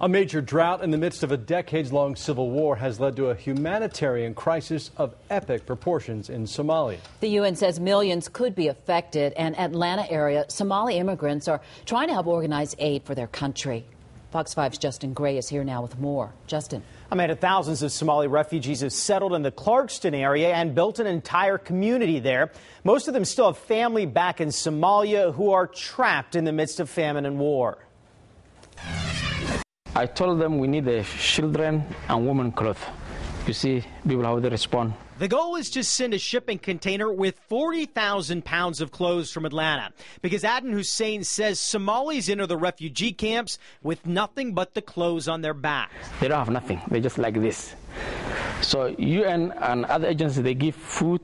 A major drought in the midst of a decades-long civil war has led to a humanitarian crisis of epic proportions in Somalia. The UN says millions could be affected, and Atlanta area Somali immigrants are trying to help organize aid for their country. Fox 5's Justin Gray is here now with more. Justin. Amanda, thousands of Somali refugees have settled in the CLARKSTON area and built an entire community there. Most of them still have family back in Somalia who are trapped in the midst of famine and war. I told them we need the children and women clothes. You see, people how they respond. The goal is to send a shipping container with 40,000 pounds of clothes from Atlanta, because Aden Hussein says Somalis enter the refugee camps with nothing but the clothes on their backs. They don't have nothing. They're just like this. So UN and other agencies, they give food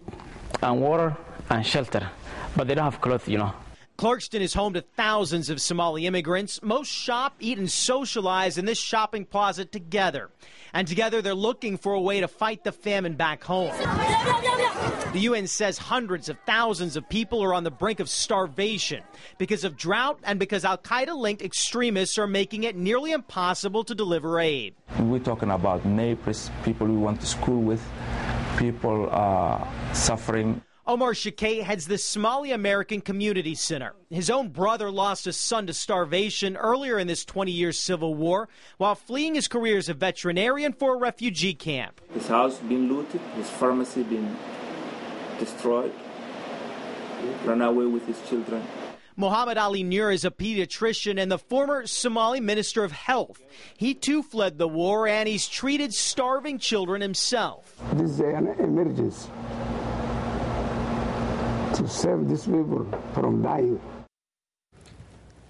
and water and shelter, but they don't have clothes, you know. CLARKSTON is home to thousands of Somali immigrants. Most shop, eat, and socialize in this shopping plaza together. And together they're looking for a way to fight the famine back home. The UN says hundreds of thousands of people are on the brink of starvation because of drought and because al-Qaeda-linked extremists are making it nearly impossible to deliver aid. We're talking about neighbors, people we went to school with, people suffering. Omar Shakay heads the Somali American Community Center. His own brother lost a son to starvation earlier in this 20-year civil war while fleeing his career as a veterinarian for a refugee camp. His house been looted, his pharmacy been destroyed, ran away with his children. Mohammed Ali Nur is a pediatrician and the former Somali Minister of Health. He too fled the war and he's treated starving children himself. This is an emergency to save these people from dying.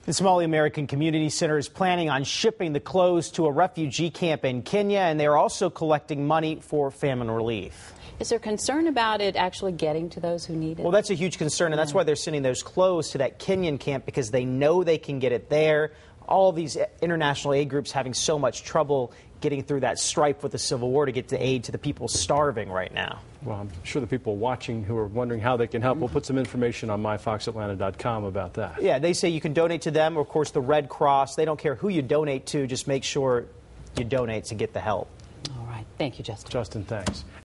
The Somali American Community Center is planning on shipping the clothes to a refugee camp in Kenya, and they're also collecting money for famine relief. Is there concern about it actually getting to those who need it? Well, that's a huge concern, and that's why they're sending those clothes to that Kenyan camp, because they know they can get it there. All of these international aid groups having so much trouble getting through that stripe with the civil war to get the aid to the people starving right now. Well, I'm sure the people watching who are wondering how they can help, we'll put some information on myfoxatlanta.com about that. Yeah, they say you can donate to them, or of course the Red Cross. They don't care who you donate to, just make sure you donate to get the help. All right. Thank you, Justin. Justin, thanks.